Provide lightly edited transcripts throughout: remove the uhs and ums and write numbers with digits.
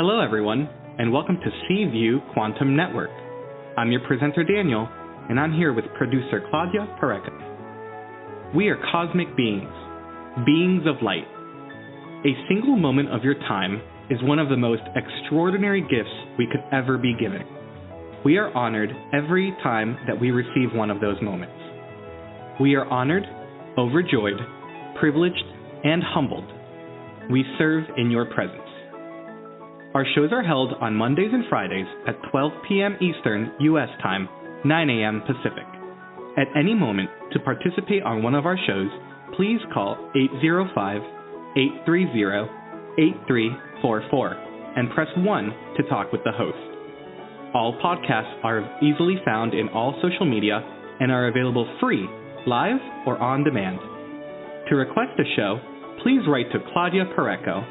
Hello, everyone, and welcome to Seaview Quantum Network. I'm your presenter, Daniel, and I'm here with producer Claudia Pareca. We are cosmic beings, beings of light. A single moment of your time is one of the most extraordinary gifts we could ever be given. We are honored every time that we receive one of those moments. We are honored, overjoyed, privileged, and humbled. We serve in your presence. Our shows are held on Mondays and Fridays at 12 p.m. Eastern U.S. time, 9 a.m. Pacific. At any moment, to participate on one of our shows, please call 805-830-8344 and press 1 to talk with the host. All podcasts are easily found in all social media and are available free, live, or on demand. To request a show, please write to Claudia Pareco,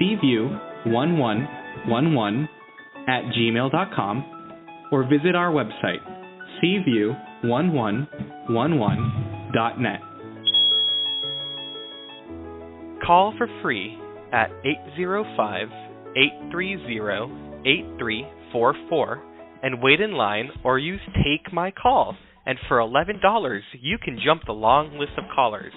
cview1111@gmail.com, or visit our website, cview1111.net. Call for free at 805-830-8344 and wait in line or use Take My Call. And for $11, you can jump the long list of callers.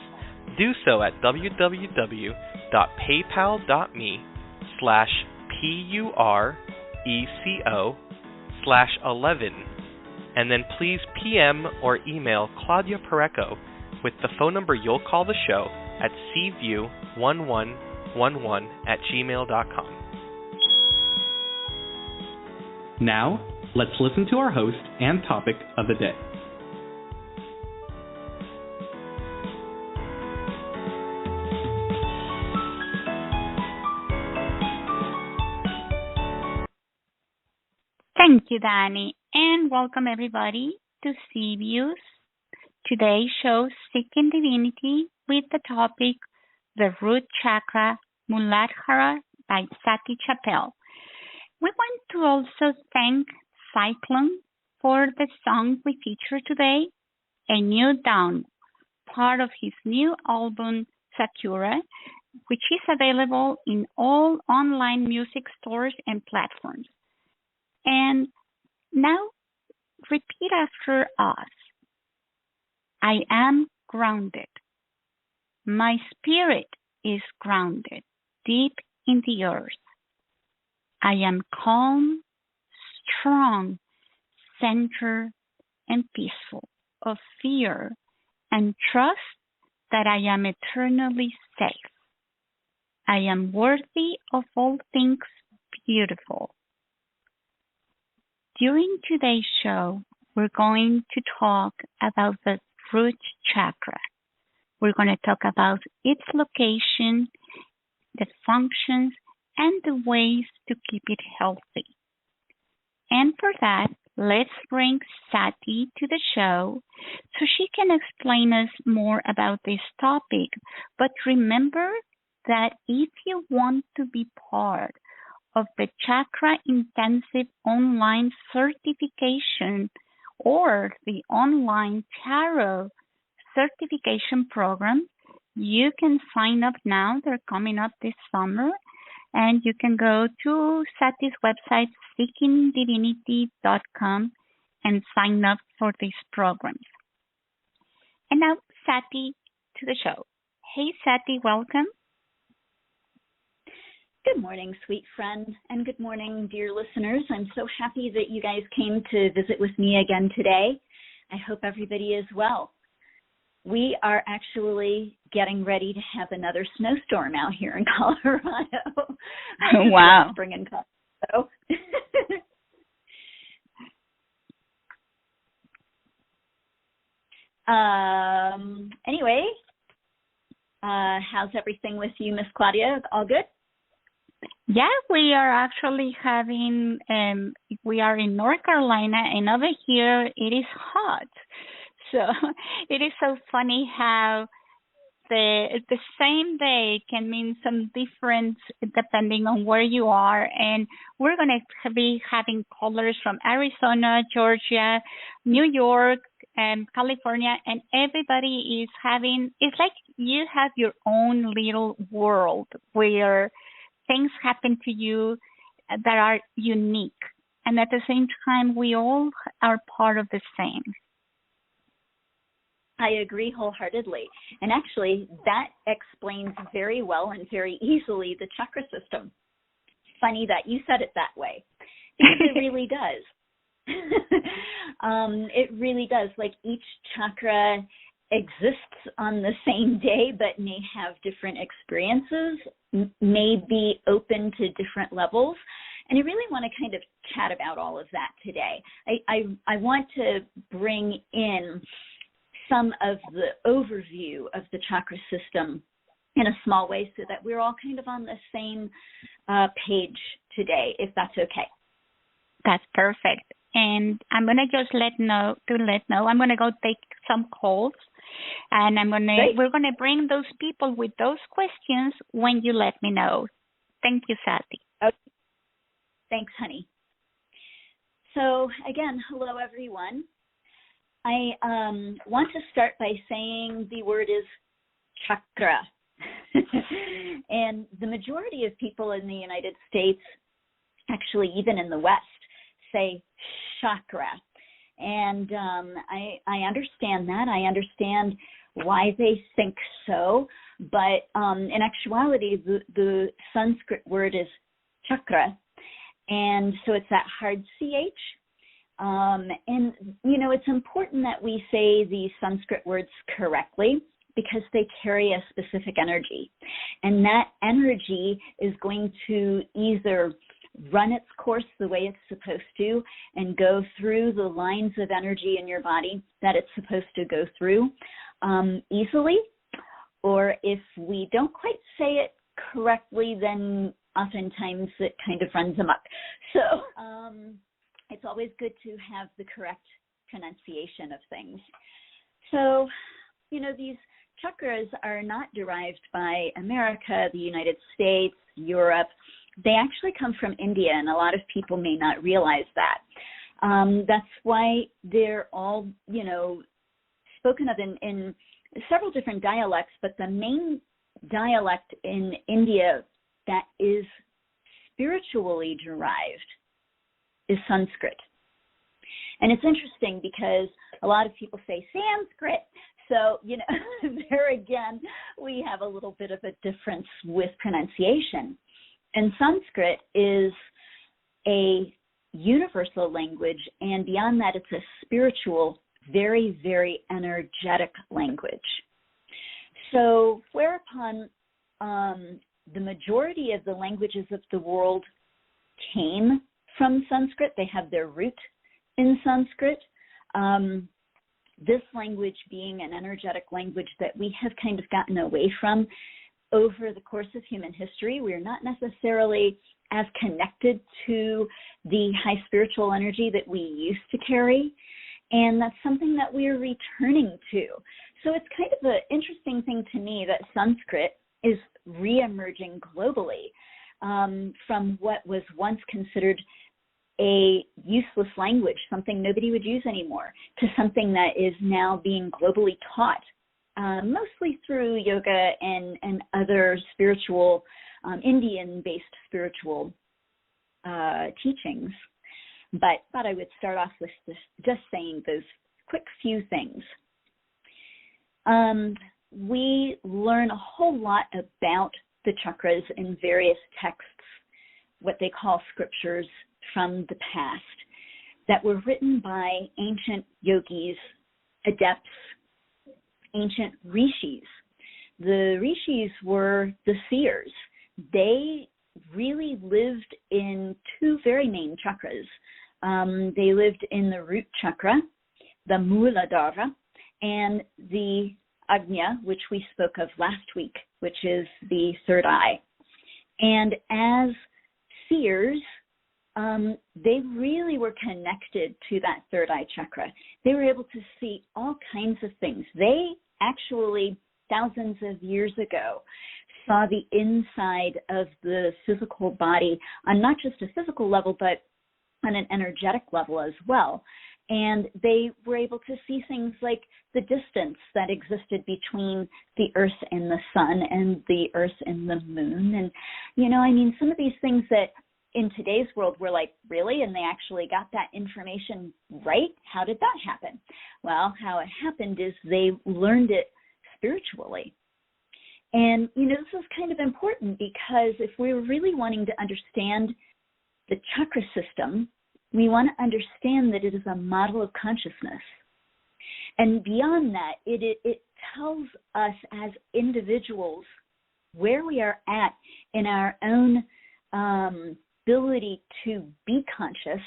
Do so at www.paypal.me/PURECO/11, and then please PM or email Claudia Pareco with the phone number you'll call the show at cview1111@gmail.com. Now, let's listen to our host and topic of the day. Thank you, Danny, and welcome everybody to Seaview's today's show, Seeking Divinity, with the topic, The Root Chakra Muladhara by Sati Chappelle. We want to also thank Cyclone for the song we feature today, A New Dawn, part of his new album, Sakura, which is available in all online music stores and platforms. And now, repeat after us. I am grounded. My spirit is grounded deep in the earth. I am calm, strong, centered, and peaceful of fear and trust that I am eternally safe. I am worthy of all things beautiful. During today's show, we're going to talk about the root chakra. We're going to talk about its location, the functions, and the ways to keep it healthy. And for that, let's bring Sati to the show so she can explain us more about this topic. But remember that if you want to be part of the Chakra Intensive Online Certification or the Online Tarot Certification Program, you can sign up now. They're coming up this summer. And you can go to Sati's website, seekingdivinity.com, and sign up for these programs. And now, Sati, to the show. Hey, Sati, welcome. Good morning, sweet friend, and good morning, dear listeners. I'm so happy that you guys came to visit with me again today. I hope everybody is well. We are actually getting ready to have another snowstorm out here in Colorado. Wow. Spring in Colorado. Anyway, how's everything with you, Miss Claudia? All good? Yeah, we are actually having, we are in North Carolina, and over here it is hot. So it is so funny how the same day can mean some difference depending on where you are. And we're going to be having callers from Arizona, Georgia, New York, and California, and everybody is having, it's like you have your own little world where things happen to you that are unique. And at the same time, we all are part of the same. I agree wholeheartedly. And actually, that explains very well and very easily the chakra system. Funny that you said it that way, because it really does. It really does. Like, each chakra exists on the same day, but may have different experiences, may be open to different levels. And I really want to kind of chat about all of that today. I want to bring in some of the overview of the chakra system in a small way so that we're all kind of on the same page today, if that's okay. That's perfect. And I'm going to just let know, I'm going to go take some calls, and we're going to bring those people with those questions when you let me know. Thank you, Sati. Okay. Thanks, honey. So again, hello, everyone. I want to start by saying the word is chakra. And the majority of people in the United States, actually even in the West, say chakra. And I understand that. I understand why they think so. But in actuality, the Sanskrit word is chakra. And so it's that hard CH. And, you know, it's important that we say the Sanskrit words correctly because they carry a specific energy. And that energy is going to either run its course the way it's supposed to and go through the lines of energy in your body that it's supposed to go through easily, or if we don't quite say it correctly, then oftentimes it kind of runs amok. So it's always good to have the correct pronunciation of things. So, you know, these chakras are not derived by America, the United States, Europe. They actually come from India, and a lot of people may not realize that. That's why they're all, you know, spoken of in several different dialects, but the main dialect in India that is spiritually derived is Sanskrit. And it's interesting because a lot of people say Sanskrit. So, you know, there again, we have a little bit of a difference with pronunciation. And Sanskrit is a universal language, and beyond that, it's a spiritual, very, very energetic language. So, whereupon the majority of the languages of the world came from Sanskrit, they have their root in Sanskrit. This language being an energetic language that we have kind of gotten away from over the course of human history. We're not necessarily as connected to the high spiritual energy that we used to carry, and that's something that we're returning to. So it's kind of an interesting thing to me that Sanskrit is re-emerging globally from what was once considered a useless language, something nobody would use anymore, to something that is now being globally taught, mostly through yoga and other spiritual, Indian-based spiritual teachings. But thought I would start off with just saying those quick few things. We learn a whole lot about the chakras in various texts, what they call scriptures from the past, that were written by ancient yogis, adepts, ancient rishis. The rishis were the seers. They really lived in two very main chakras. They lived in the Root Chakra, the Muladhara, and the Ajna, which we spoke of last week, which is the third eye. And as seers, they really were connected to that third eye chakra. They were able to see all kinds of things. They actually, thousands of years ago, saw the inside of the physical body on not just a physical level, but on an energetic level as well. And they were able to see things like the distance that existed between the earth and the sun and the earth and the moon. And, you know, I mean, some of these things that in today's world, we're like, really? And they actually got that information right? How did that happen? Well, how it happened is they learned it spiritually. And, this is kind of important because if we're really wanting to understand the chakra system, we want to understand that it is a model of consciousness. And beyond that, it tells us as individuals where we are at in our own ability to be conscious,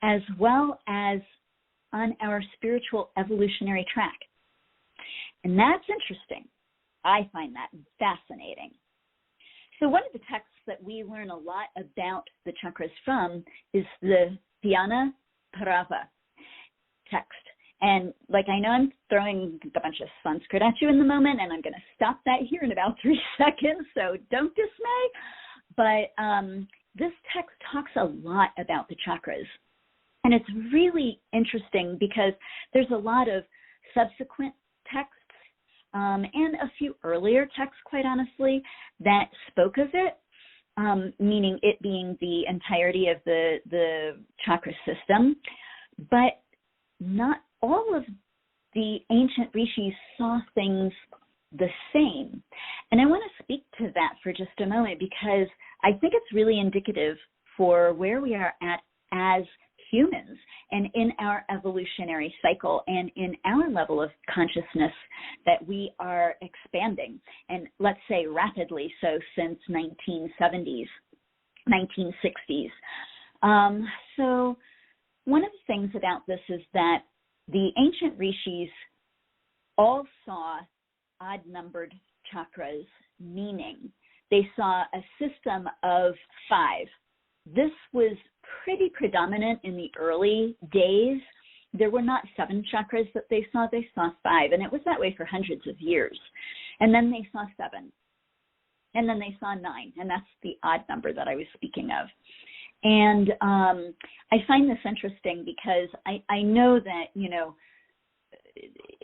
as well as on our spiritual evolutionary track. And that's interesting. I find that fascinating. So one of the texts that we learn a lot about the chakras from is the Dhyana Parava text. And I know I'm throwing a bunch of Sanskrit at you in the moment, and I'm going to stop that here in about 3 seconds, so don't dismay. But this text talks a lot about the chakras. And it's really interesting because there's a lot of subsequent texts and a few earlier texts, quite honestly, that spoke of it, meaning it being the entirety of the chakra system. But not all of the ancient rishis saw things the same. And I want to speak to that for just a moment because I think it's really indicative for where we are at as humans and in our evolutionary cycle and in our level of consciousness that we are expanding. And let's say rapidly so since 1970s, 1960s. So one of the things about this is that the ancient rishis all saw odd-numbered chakras, meaning they saw a system of 5. This was pretty predominant in the early days. There were not 7 chakras that they saw 5, and it was that way for hundreds of years. And then they saw 7, and then they saw 9, and that's the odd number that I was speaking of. And I find this interesting because I know that,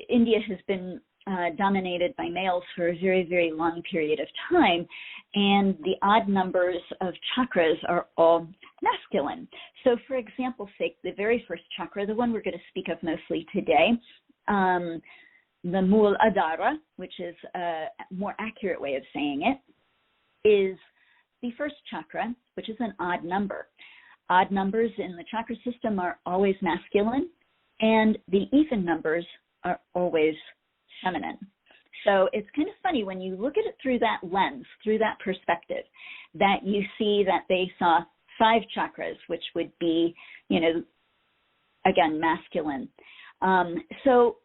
India has been dominated by males for a very, very long period of time, and the odd numbers of chakras are all masculine. So for example's sake, the very first chakra, the one we're going to speak of mostly today, the Muladhara, which is a more accurate way of saying it, is the first chakra, which is an odd number. Odd numbers in the chakra system are always masculine, and the even numbers are always feminine. So it's kind of funny when you look at it through that lens, through that perspective, that you see that they saw 5 chakras, which would be, again, masculine. So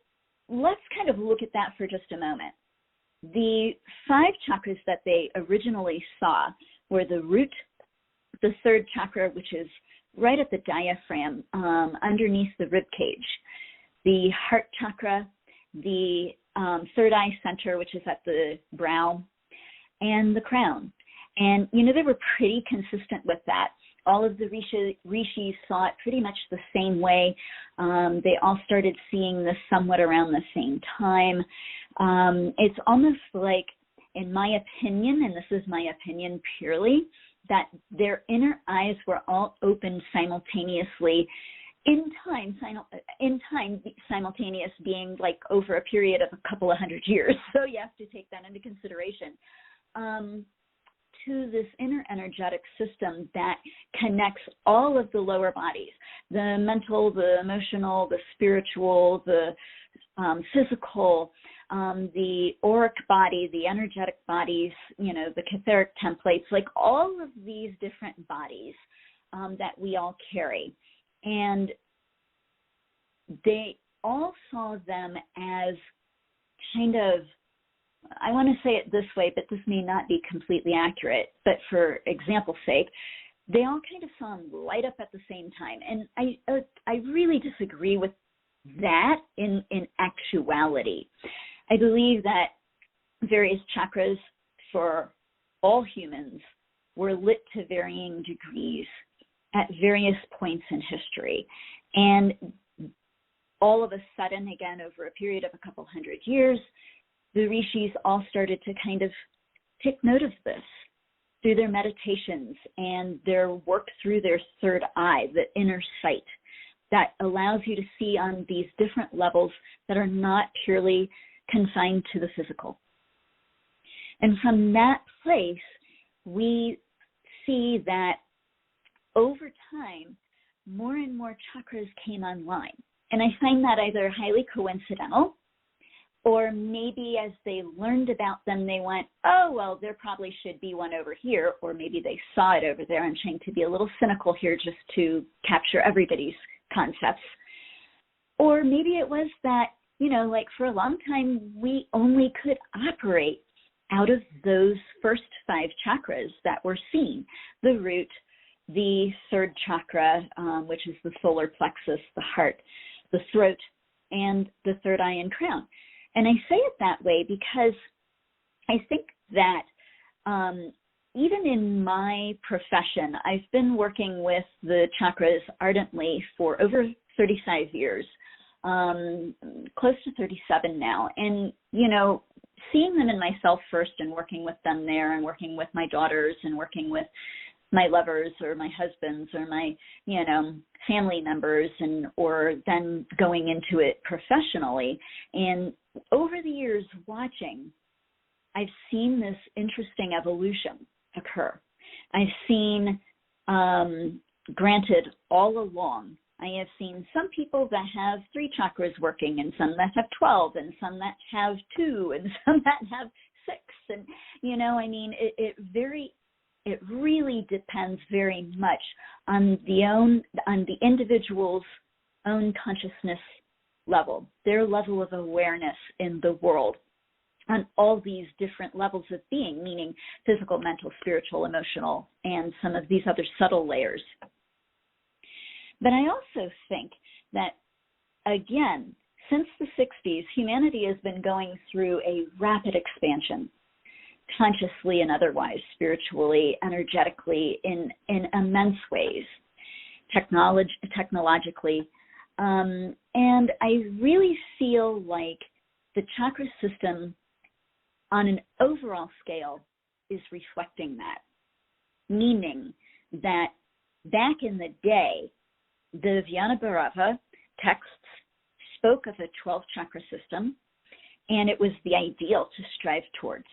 let's kind of look at that for just a moment. The 5 chakras that they originally saw were the root, the 3rd chakra, which is right at the diaphragm, underneath the rib cage, the heart chakra, the 3rd eye center, which is at the brow, and the crown. And, they were pretty consistent with that. All of the rishis saw it pretty much the same way. They all started seeing this somewhat around the same time. It's almost like, in my opinion, and this is my opinion purely, that their inner eyes were all opened simultaneously in time, simultaneous being like over a period of a couple of hundred years. So you have to take that into consideration. To this inner energetic system that connects all of the lower bodies, the mental, the emotional, the spiritual, the physical, the auric body, the energetic bodies, the catheric templates, like all of these different bodies that we all carry. And they all saw them as kind of, I want to say it this way, but this may not be completely accurate, but for example's sake, they all kind of saw them light up at the same time. And I really disagree with that in actuality. I believe that various chakras for all humans were lit to varying degrees at various points in history. And all of a sudden, again, over a period of a couple hundred years, the rishis all started to kind of take note of this. through their meditations and their work through their third eye, the inner sight, that allows you to see on these different levels that are not purely confined to the physical. And from that place, we see that over time, more and more chakras came online. And I find that either highly coincidental, or maybe as they learned about them, they went, oh, well, there probably should be one over here, or maybe they saw it over there. I'm trying to be a little cynical here just to capture everybody's concepts. Or maybe it was that, like for a long time, we only could operate out of those first 5 chakras that were seen: the root, the third chakra, which is the solar plexus, the heart, the throat, and the third eye and crown. And I say it that way because I think that even in my profession, I've been working with the chakras ardently for over 35 years, close to 37 now. And, seeing them in myself first and working with them there and working with my daughters and working with my lovers or my husbands or my, family members, or then going into it professionally. And over the years watching, I've seen this interesting evolution occur. I've seen, granted, all along, I have seen some people that have 3 chakras working, and some that have 12, and some that have 2, and some that have 6. And, it really depends very much on the individual's own consciousness level, their level of awareness in the world on all these different levels of being, meaning physical, mental, spiritual, emotional, and some of these other subtle layers. But I also think that, again, since the 60s, humanity has been going through a rapid expansion, consciously and otherwise, spiritually, energetically, in immense ways, technologically. And I really feel like the chakra system on an overall scale is reflecting that, meaning that back in the day, the Vijnana Bhairava texts spoke of a 12 chakra system, and it was the ideal to strive towards.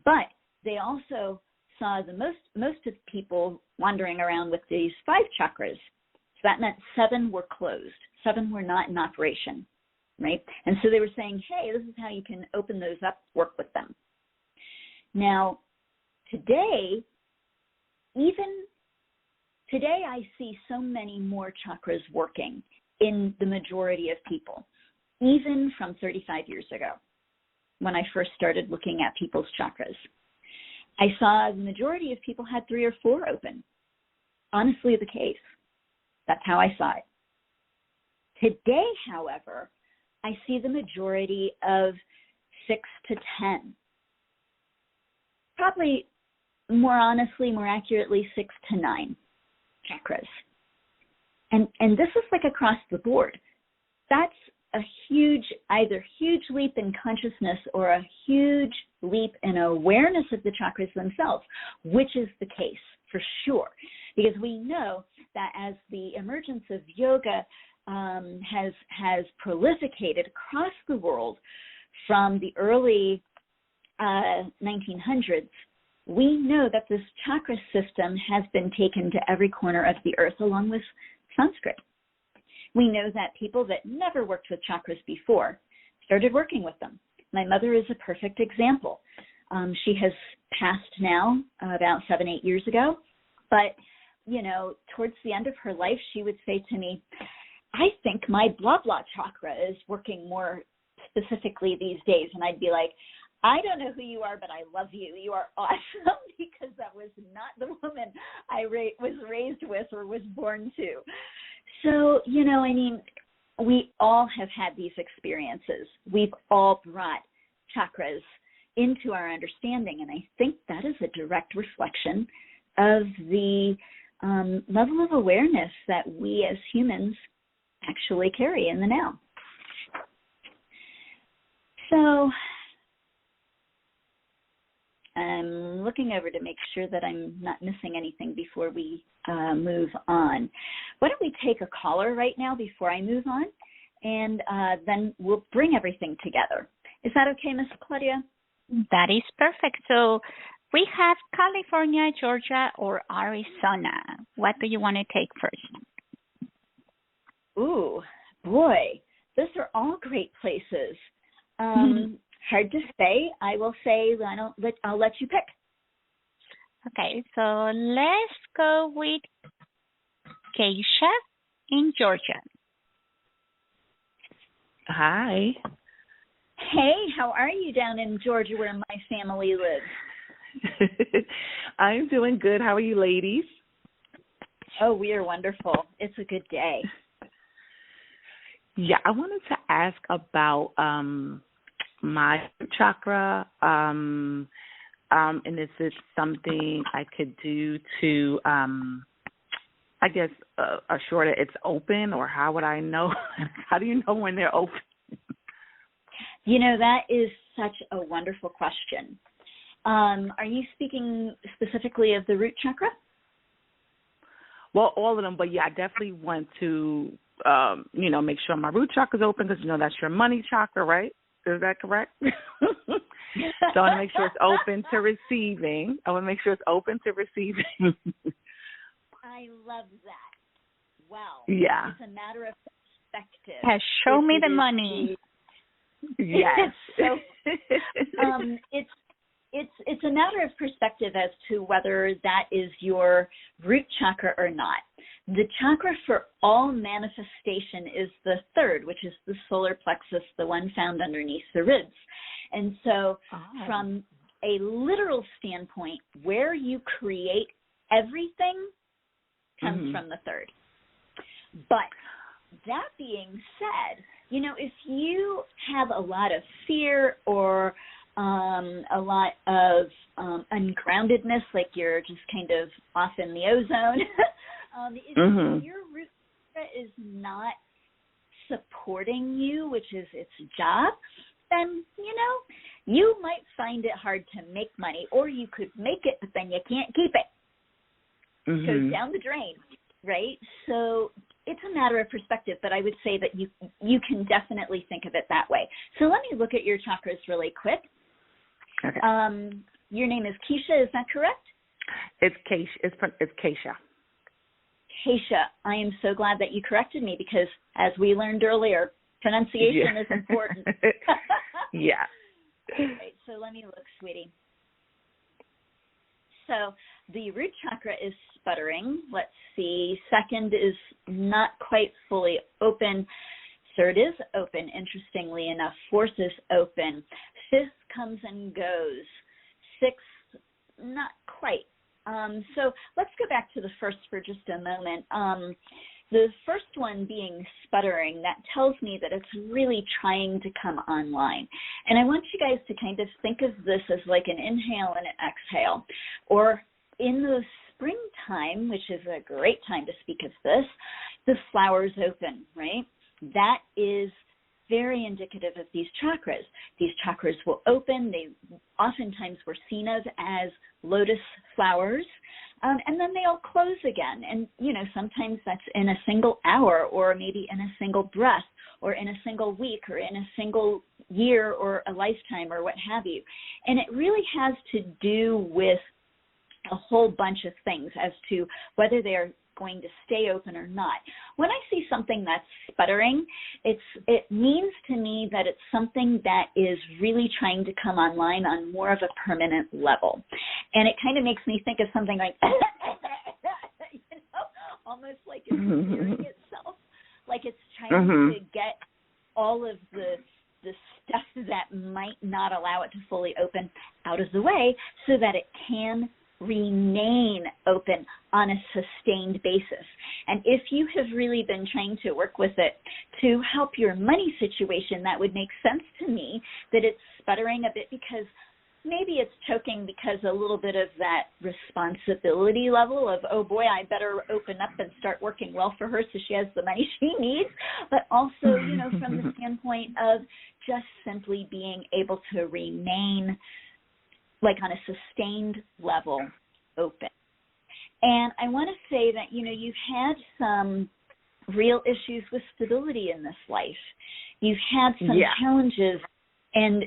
But they also saw the most of people wandering around with these 5 chakras. So that meant 7 were closed. 7 were not in operation, right? And so they were saying, hey, this is how you can open those up, work with them. Now, today, I see so many more chakras working in the majority of people, even from 35 years ago, when I first started looking at people's chakras. I saw the majority of people had 3 or 4 open. Honestly, the case. That's how I saw it. Today, however, I see the majority of 6 to 10. Probably more honestly, more accurately, 6 to 9 chakras. And this is like across the board. That's a either huge leap in consciousness or a huge leap in awareness of the chakras themselves, which is the case for sure. Because we know that as the emergence of yoga has prolificated across the world from the early 1900s, we know that this chakra system has been taken to every corner of the earth along with Sanskrit. We know that people that never worked with chakras before started working with them. My mother is a perfect example. She has passed now about 7-8 years ago, but towards the end of her life, she would say to me, I think my blah blah chakra is working more specifically these days. And I'd be like, I don't know who you are, but I love you. You are awesome, because that was not the woman I was raised with or was born to. So, we all have had these experiences. We've all brought chakras into our understanding, and I think that is a direct reflection of the level of awareness that we as humans actually carry in the now. So I'm looking over to make sure that I'm not missing anything before we move on. Why don't we take a caller right now before I move on, and then we'll bring everything together. Is that okay, Ms. Claudia? That is perfect. So we have California, Georgia, or Arizona. What do you want to take first? Ooh, boy, those are all great places. Hard to say. I will say I'll let you pick. Okay, so let's go with Keisha in Georgia. Hi. Hey, how are you down in Georgia where my family lives? I'm doing good. How are you, ladies? Oh, we are wonderful. It's a good day. Yeah, I wanted to ask about my chakra, and is it something I could do to, I guess, assure that it's open, or how would I know? How do you know when they're open? You know, that is such a wonderful question. Are you speaking specifically of the root chakra? Well, all of them, but yeah, I definitely want to, make sure my root chakra is open because, that's your money chakra, right? Is that correct? So I want to make sure it's open to receiving. I want to make sure it's open to receiving. I love that. Wow. Yeah. It's a matter of perspective. Show me the money. Yes. So, it's a matter of perspective as to whether that is your root chakra or not. The chakra for all manifestation is the third, which is the solar plexus, the one found underneath the ribs. And so from a literal standpoint, where you create everything comes from the third. But that being said, if you have a lot of fear or a lot of ungroundedness, like you're just kind of off in the ozone, if your root chakra is not supporting you, which is its job, then, you might find it hard to make money, or you could make it, but then you can't keep it. It goes down the drain, right? So it's a matter of perspective, but I would say that you can definitely think of it that way. So let me look at your chakras really quick. Okay. Your name is Keisha, is that correct? It's Keisha. It's Keisha. Keisha, I am so glad that you corrected me because, as we learned earlier, pronunciation is important. Yeah. All right, so let me look, sweetie. So the root chakra is sputtering. Let's see. Second is not quite fully open. Third is open, interestingly enough. Fourth is open. Fifth comes and goes. Sixth, not quite. So let's go back to the first for just a moment. The first one being sputtering, that tells me that it's really trying to come online. And I want you guys to kind of think of this as like an inhale and an exhale. Or in the springtime, which is a great time to speak of this, the flowers open, right? That is very indicative of these chakras. These chakras will open. They oftentimes were seen of as lotus flowers, and then they'll close again. And, sometimes that's in a single hour or maybe in a single breath or in a single week or in a single year or a lifetime or what have you. And it really has to do with a whole bunch of things as to whether they're going to stay open or not. When I see something that's sputtering, it means to me that it's something that is really trying to come online on more of a permanent level. And it kind of makes me think of something like, almost like it's hearing itself, like it's trying to get all of the stuff that might not allow it to fully open out of the way so that it can remain open on a sustained basis. And if you have really been trying to work with it to help your money situation, that would make sense to me that it's sputtering a bit because maybe it's choking because a little bit of that responsibility level of, oh boy, I better open up and start working well for her so she has the money she needs, but also, from the standpoint of just simply being able to remain like on a sustained level, open. And I want to say that, you've had some real issues with stability in this life. You've had some challenges, and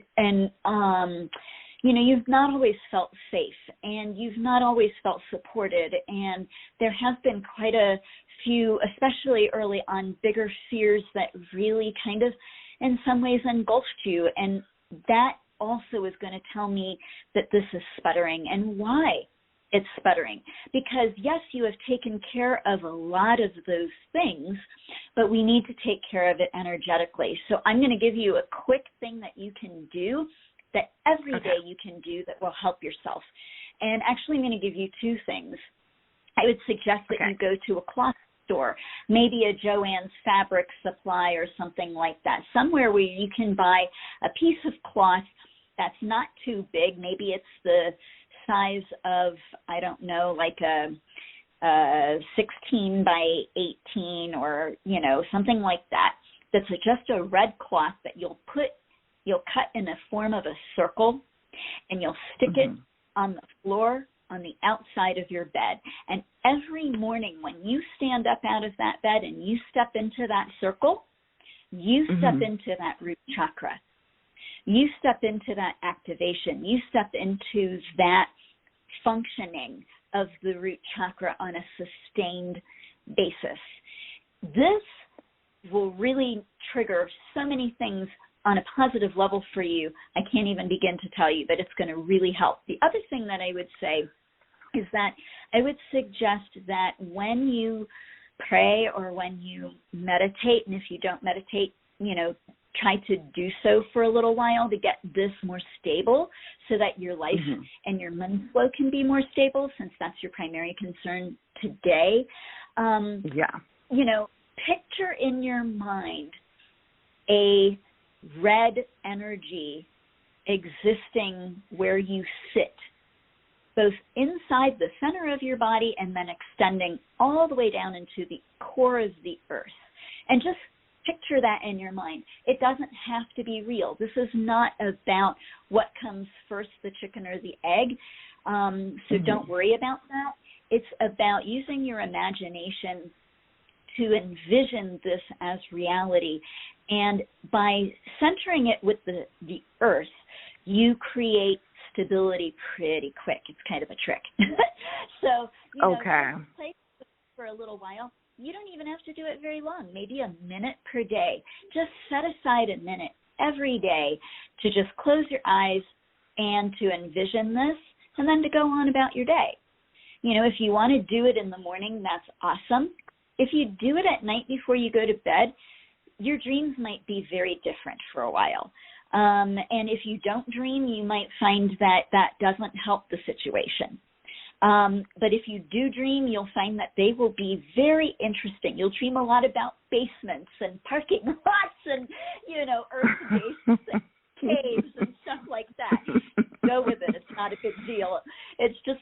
you've not always felt safe, and you've not always felt supported, and there have been quite a few, especially early on, bigger fears that really kind of, in some ways, engulfed you, and that also is going to tell me that this is sputtering, and why it's sputtering. Because, yes, you have taken care of a lot of those things, but we need to take care of it energetically. So I'm going to give you a quick thing that you can do, that every day you can do, that will help yourself. And actually, I'm going to give you two things. I would suggest that you go to a cloth store, maybe a Joann's fabric supply or something like that, somewhere where you can buy a piece of cloth that's not too big. Maybe it's the size of, I don't know, like a 16 by 18 or, something like that. That's just a red cloth that you'll cut in the form of a circle, and you'll stick it on the floor on the outside of your bed. And every morning when you stand up out of that bed and you step into that circle, you step into that root chakra. You step into that activation. You step into that functioning of the root chakra on a sustained basis. This will really trigger so many things on a positive level for you. I can't even begin to tell you, but it's going to really help. The other thing that I would say is that I would suggest that when you pray or when you meditate, and if you don't meditate, try to do so for a little while to get this more stable so that your life and your money flow can be more stable, since that's your primary concern today. Picture in your mind a red energy existing where you sit, both inside the center of your body and then extending all the way down into the core of the earth. And just picture that in your mind. It doesn't have to be real. This is not about what comes first, the chicken or the egg. So don't worry about that. It's about using your imagination to envision this as reality. And by centering it with the earth, you create stability pretty quick. It's kind of a trick. So, play for a little while. You don't even have to do it very long, maybe a minute per day. Just set aside a minute every day to just close your eyes and to envision this, and then to go on about your day. If you want to do it in the morning, that's awesome. If you do it at night before you go to bed, your dreams might be very different for a while. And if you don't dream, you might find that doesn't help the situation. But if you do dream, you'll find that they will be very interesting. You'll dream a lot about basements and parking lots and, earth bases and caves and stuff like that. Go with it. It's not a big deal. It's just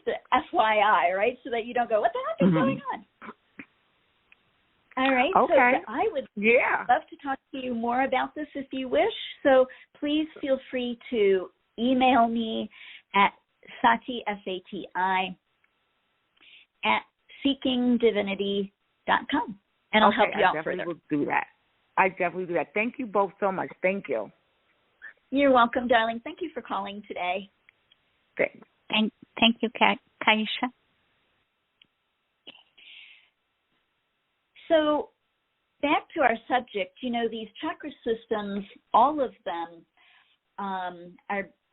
a FYI, right? So that you don't go, what the heck is going on? All right. Okay. So I would love to talk to you more about this if you wish. So please feel free to email me at Sati, S-A-T-I, at seekingdivinity.com, and I'll help you out further. I definitely will do that. Thank you both so much. Thank you. You're welcome, darling. Thank you for calling today. Thanks. Thank you, Kaisha. So back to our subject, these chakra systems, all of them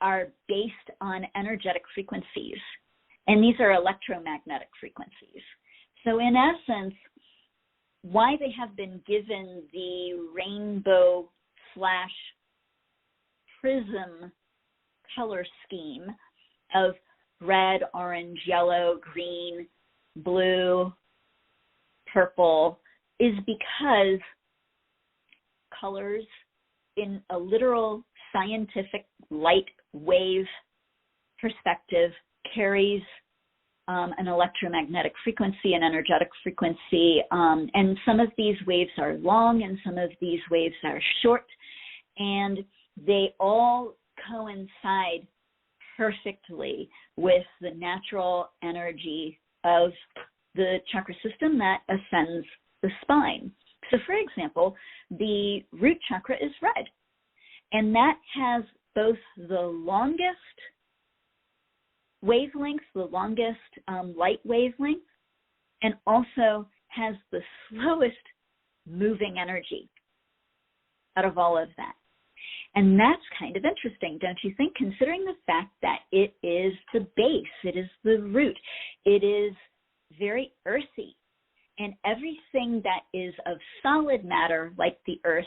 are based on energetic frequencies, and these are electromagnetic frequencies. So in essence, why they have been given the rainbow/prism color scheme of red, orange, yellow, green, blue, purple is because colors in a literal scientific light wave perspective carries an electromagnetic frequency, an energetic frequency, and some of these waves are long and some of these waves are short, and they all coincide perfectly with the natural energy of the chakra system that ascends the spine. So, for example, the root chakra is red, and that has both the longest wavelength, the longest light wavelength, and also has the slowest moving energy out of all of that. And that's kind of interesting, don't you think, considering the fact that it is the base, it is the root, it is very earthy, and everything that is of solid matter, like the earth,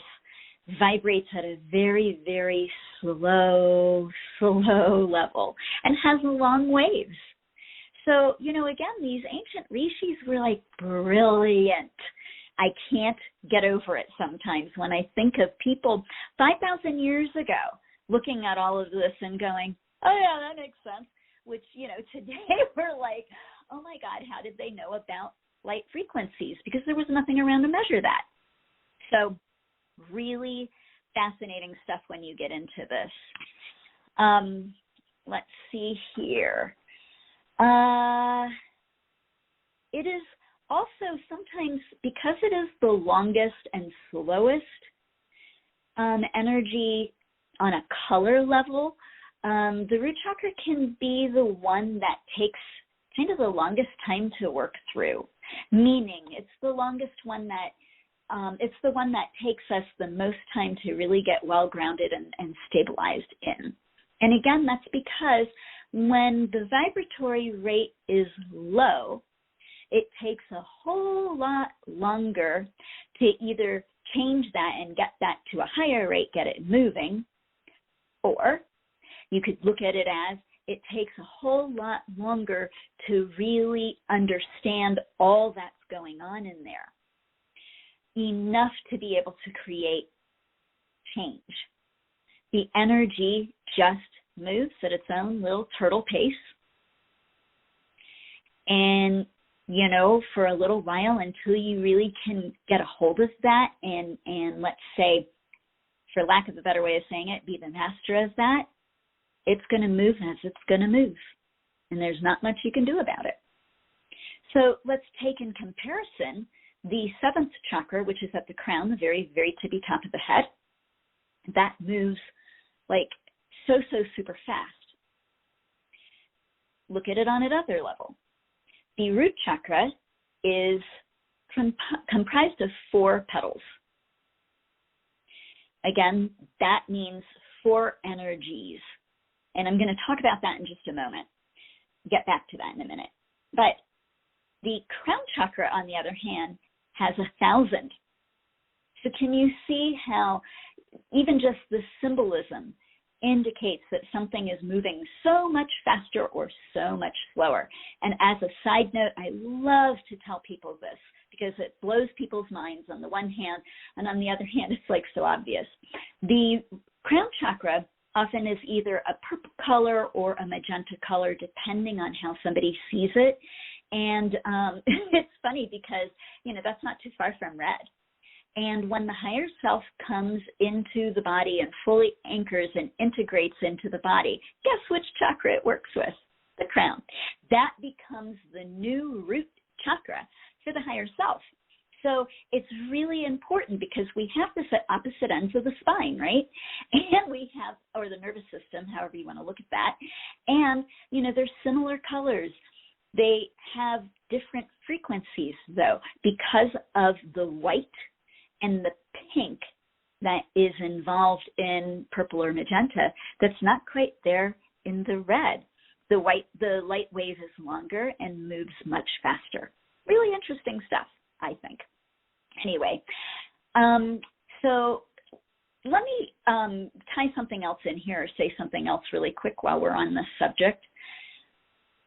vibrates at a very, very slow level and has long waves. So, again, these ancient rishis were like brilliant. I can't get over it sometimes when I think of people 5,000 years ago looking at all of this and going, oh, yeah, that makes sense, which, today we're like, oh, my God, how did they know about light frequencies? Because there was nothing around to measure that. So really fascinating stuff when you get into this. Let's see here. It is also sometimes, because it is the longest and slowest energy on a color level, the root chakra can be the one that takes kind of the longest time to work through, meaning it's the longest one that it's the one that takes us the most time to really get well grounded and stabilized in. And again, that's because when the vibratory rate is low, it takes a whole lot longer to either change that and get that to a higher rate, get it moving, or you could look at it as it takes a whole lot longer to really understand all that's going on in there, enough to be able to create change. The energy just moves at its own little turtle pace. And, for a little while, until you really can get a hold of that and let's say, for lack of a better way of saying it, be the master of that, it's going to move as it's going to move. And there's not much you can do about it. So let's take in comparison the seventh chakra, which is at the crown, the very, very tippy top of the head. That moves like so super fast. Look at it on another level. The root chakra is comprised of 4 petals. Again, that means 4 energies. And I'm going to talk about that in just a moment. Get back to that in a minute. But the crown chakra, on the other hand, has 1,000. So can you see how even just the symbolism indicates that something is moving so much faster or so much slower? And as a side note, I love to tell people this because it blows people's minds on the one hand, and on the other hand, it's like so obvious. The crown chakra often is either a purple color or a magenta color, depending on how somebody sees it. And it's funny because, that's not too far from red. And when the higher self comes into the body and fully anchors and integrates into the body, guess which chakra it works with? The crown. That becomes the new root chakra for the higher self. So it's really important because we have this at opposite ends of the spine, right? And we have, or the nervous system, however you want to look at that. And, there's similar colors. They have different frequencies, though, because of the white and the pink that is involved in purple or magenta that's not quite there in the red. The light wave is longer and moves much faster. Really interesting stuff, I think. Anyway, so let me tie something else in here or say something else really quick while we're on this subject.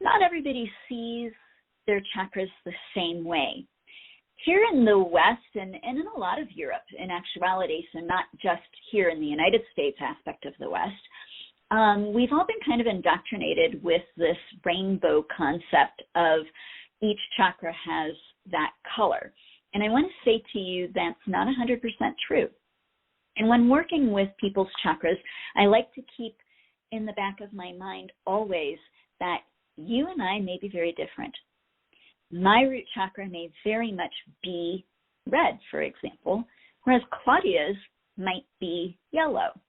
Not everybody sees their chakras the same way. Here in the West and in a lot of Europe, in actuality, so not just here in the United States aspect of the West, we've all been kind of indoctrinated with this rainbow concept of each chakra has that color. And I want to say to you that's not 100% true. And when working with people's chakras, I like to keep in the back of my mind always that you and I may be very different. My root chakra may very much be red, for example, whereas Claudia's might be yellow.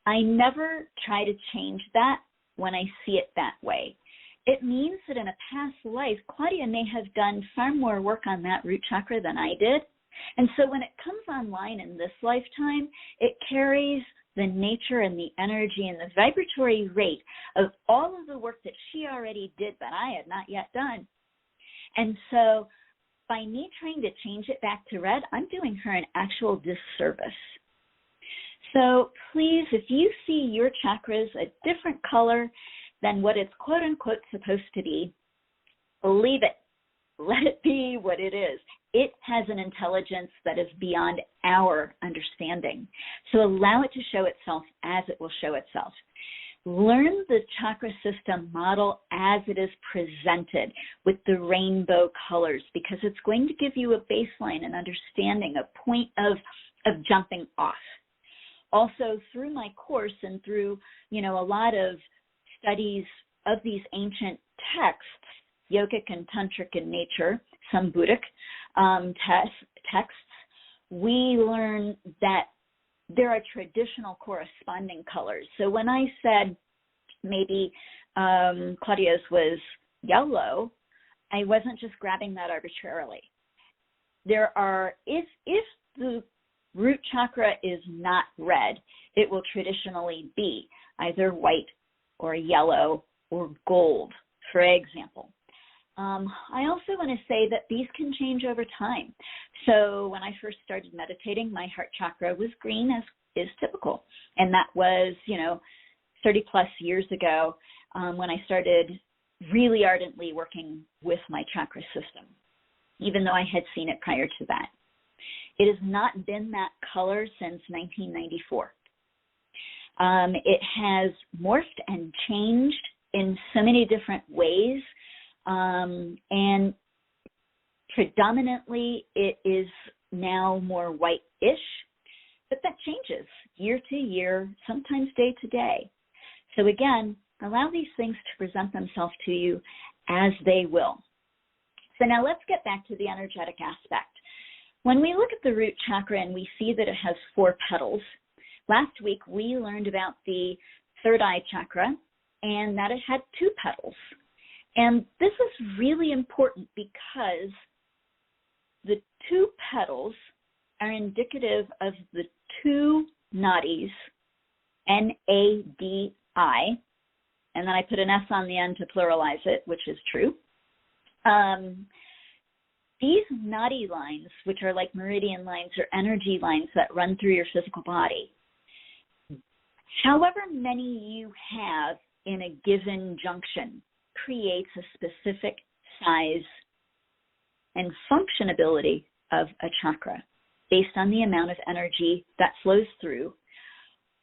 I never try to change that when I see it that way. It means that in a past life, Claudia may have done far more work on that root chakra than I did. And so when it comes online in this lifetime, it carries the nature and the energy and the vibratory rate of all of the work that she already did that I had not yet done. And so by me trying to change it back to red, I'm doing her an actual disservice. So please, if you see your chakras a different color than what it's quote unquote supposed to be, leave it. Let it be what it is. It has an intelligence that is beyond our understanding. So allow it to show itself as it will show itself. Learn the chakra system model as it is presented with the rainbow colors, because it's going to give you a baseline, an understanding, a point of jumping off. Also, through my course and through, a lot of studies of these ancient texts, yogic and tantric in nature, some Buddhic texts, we learn that there are traditional corresponding colors. So when I said maybe Claudia's was yellow, I wasn't just grabbing that arbitrarily. There are, if the root chakra is not red, it will traditionally be either white or yellow or gold, for example. I also want to say that these can change over time. So when I first started meditating, my heart chakra was green, as is typical. And that was, 30 plus years ago when I started really ardently working with my chakra system, even though I had seen it prior to that. It has not been that color since 1994. It has morphed and changed in so many different ways. And predominantly it is now more white-ish, but that changes year to year, sometimes day to day. So again, allow these things to present themselves to you as they will. So now let's get back to the energetic aspect. When we look at the root chakra and we see that it has 4 petals, last week we learned about the third eye chakra and that it had 2 petals. And this is really important because the 2 petals are indicative of the 2 nadis, N-A-D-I, and then I put an S on the end to pluralize it, which is true. These nadi lines, which are like meridian lines or energy lines that run through your physical body, however many you have in a given junction, creates a specific size and functionability of a chakra based on the amount of energy that flows through,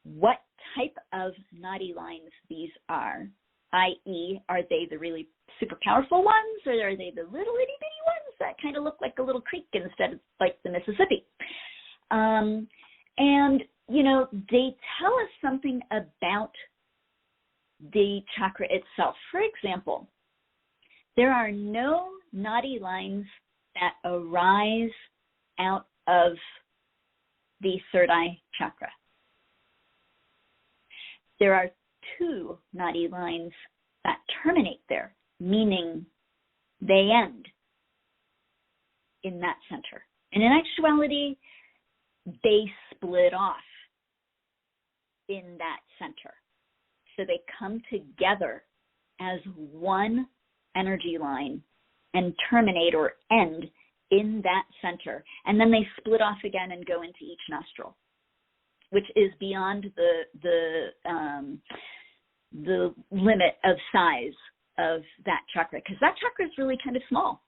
what type of nadi lines these are, i.e., are they the really super powerful ones, or are they the little itty bitty ones that kind of look like a little creek instead of like the Mississippi? And, they tell us something about the chakra itself. For example, there are no nadi lines that arise out of the third eye chakra. There are 2 nadi lines that terminate there, meaning they end in that center. And in actuality, they split off in that center. So they come together as one energy line and terminate or end in that center. And then they split off again and go into each nostril, which is beyond the limit of size of that chakra, because that chakra is really kind of small.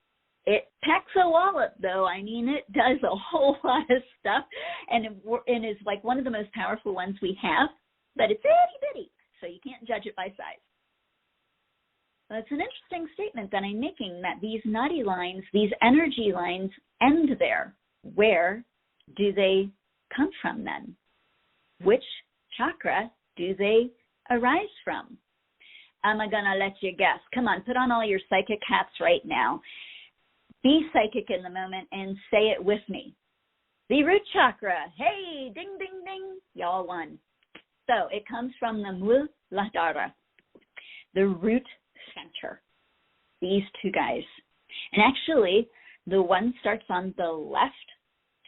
It packs a wallop, though. I mean, it does a whole lot of stuff, and is like one of the most powerful ones we have, but it's itty-bitty, so you can't judge it by size. That's an interesting statement that I'm making, that these nadi lines, these energy lines, end there. Where do they come from then? Which chakra do they arise from? I'm going to let you guess. Come on, put on all your psychic hats right now. Be psychic in the moment and say it with me. The root chakra. Hey, ding, ding, ding. Y'all won. So it comes from the Muladhara, the root center. These two guys. And actually, the one starts on the left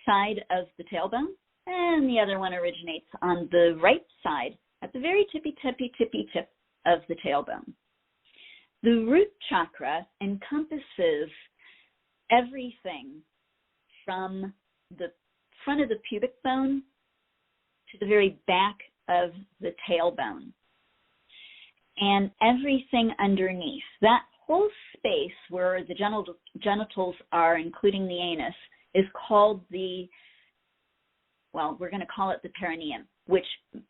side of the tailbone, and the other one originates on the right side at the very tippy tip of the tailbone. The root chakra encompasses everything from the front of the pubic bone to the very back of the tailbone and everything underneath. That whole space where the genitals are, including the anus, is called we're going to call it the perineum, which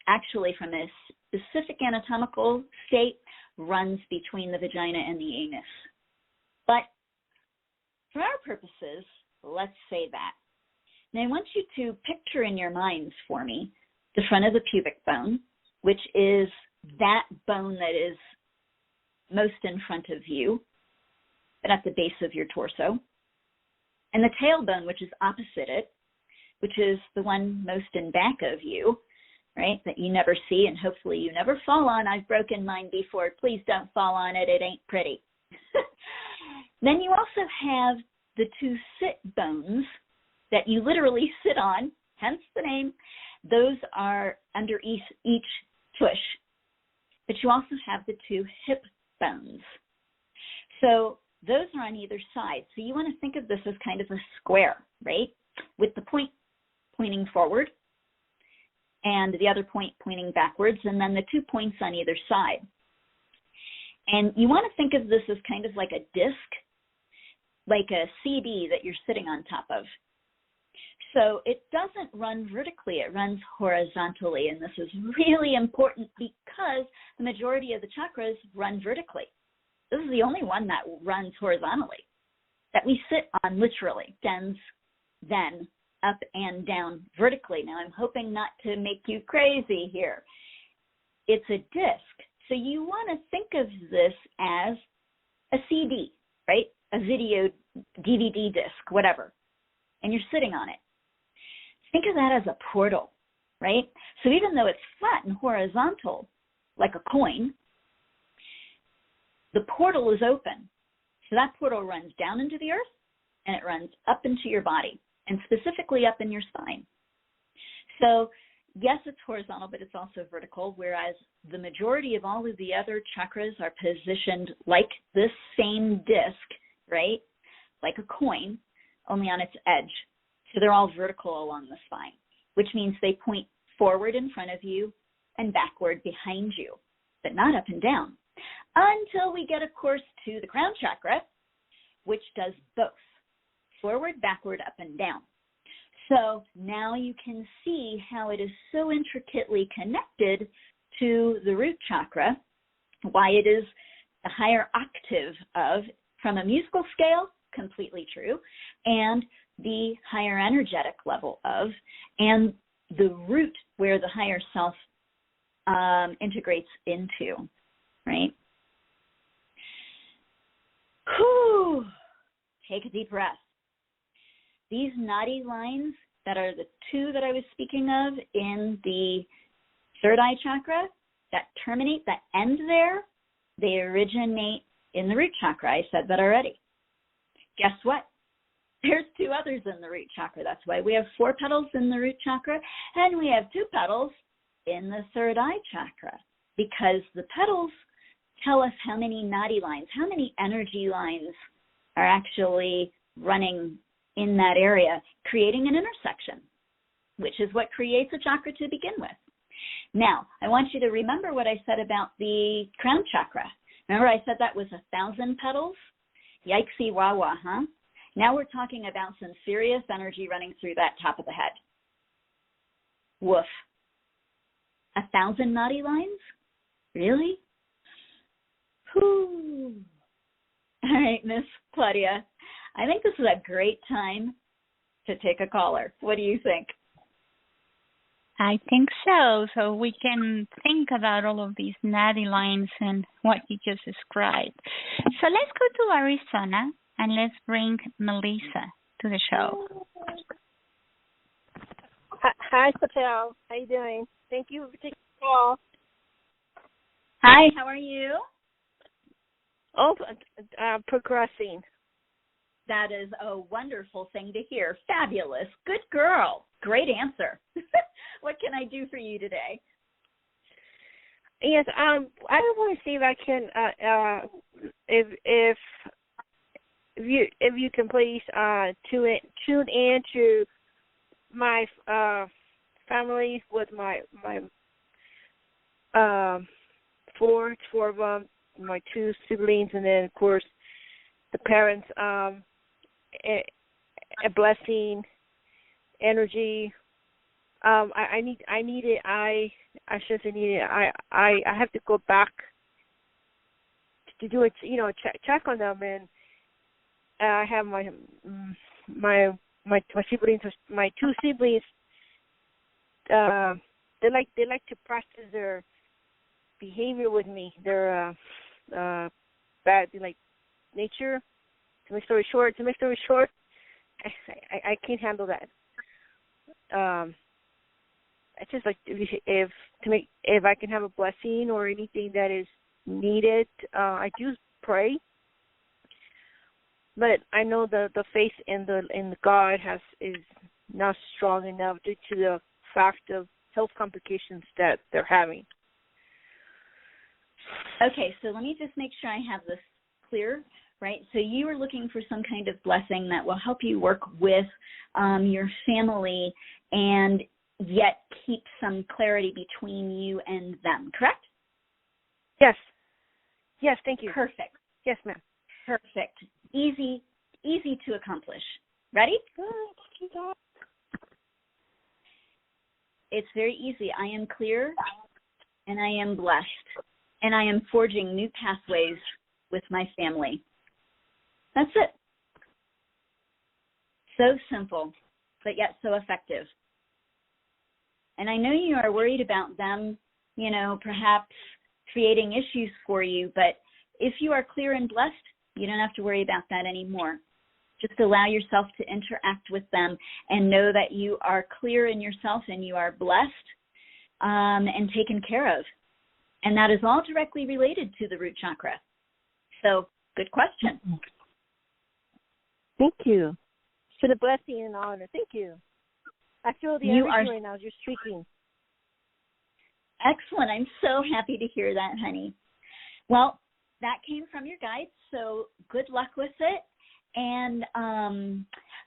actually from a specific anatomical state runs between the vagina and the anus. But for our purposes, let's say that. Now I want you to picture in your minds for me the front of the pubic bone, which is that bone that is most in front of you, but at the base of your torso, and the tailbone, which is opposite it, which is the one most in back of you, right, that you never see and hopefully you never fall on. I've broken mine before. Please don't fall on it. It ain't pretty. Then you also have the two sit bones that you literally sit on, hence the name. Those are under each tush. But you also have the two hip bones. So those are on either side. So you want to think of this as kind of a square, right, with the point pointing forward and the other point pointing backwards, and then the 2 points on either side. And you want to think of this as kind of like a disc, like a CD that you're sitting on top of. So it doesn't run vertically, it runs horizontally, and this is really important because the majority of the chakras run vertically. This is the only one that runs horizontally, that we sit on literally, then up and down vertically. Now I'm hoping not to make you crazy here. It's a disc. So you want to think of this as a CD, right? A video, DVD disc, whatever. And you're sitting on it. Think of that as a portal, right? So even though it's flat and horizontal, like a coin, the portal is open. So that portal runs down into the earth and it runs up into your body, and specifically up in your spine. So yes, it's horizontal, but it's also vertical, whereas the majority of all of the other chakras are positioned like this same disc, right? Like a coin, only on its edge. So they're all vertical along the spine, which means they point forward in front of you and backward behind you, but not up and down. Until we get, of course, to the crown chakra, which does both, forward, backward, up and down. So now you can see how it is so intricately connected to the root chakra, why it is a higher octave of, from a musical scale, completely true, and the higher energetic level of, and the root where the higher self integrates into, right? Whew. Take a deep breath. These nadi lines that are the two that I was speaking of in the third eye chakra that terminate, that end there, they originate in the root chakra. I said that already. Guess what? There's two others in the root chakra. That's why we have 4 petals in the root chakra, and we have 2 petals in the third eye chakra, because the petals tell us how many nadi lines, how many energy lines are actually running in that area, creating an intersection, which is what creates a chakra to begin with. Now, I want you to remember what I said about the crown chakra. Remember I said that was 1,000 petals? Yikesy wah-wah, huh? Now we're talking about some serious energy running through that top of the head. Woof. 1,000 nadi lines? Really? Whew. All right, Miss Claudia, I think this is a great time to take a caller. What do you think? I think so. So we can think about all of these natty lines and what you just described. So let's go to Arizona and let's bring Melissa to the show. Hi, Chappelle. How you doing? Thank you for taking the call. Hi, how are you? Oh, progressing. That is a wonderful thing to hear. Fabulous. Good girl. Great answer. What can I do for you today? Yes, I want to see if I can, if you can please tune in to my family with my four of them, my two siblings, and then of course the parents. A blessing, energy. I need it. I should say need it. I have to go back to do it. Check on them, and I have my siblings, my two siblings. They like to practice their behavior with me. They're bad. They like nature. To make story short, I can't handle that. I just like if I can have a blessing or anything that is needed. I do pray, but I know the faith in the God is not strong enough due to the fact of health complications that they're having. Okay, so let me just make sure I have this clear. Right, so you are looking for some kind of blessing that will help you work with your family and yet keep some clarity between you and them, correct? Yes. Yes, thank you. Perfect. Yes, ma'am. Perfect. Easy to accomplish. Ready? It's very easy. I am clear and I am blessed, and I am forging new pathways with my family. That's it. So simple, but yet so effective. And I know you are worried about them, perhaps creating issues for you, but if you are clear and blessed, you don't have to worry about that anymore. Just allow yourself to interact with them and know that you are clear in yourself and you are blessed and taken care of. And that is all directly related to the root chakra. So, good question. Thank you for the blessing and honor. Thank you. I feel the energy right now. You're speaking. Excellent. I'm so happy to hear that, honey. Well, that came from your guides, so good luck with it. And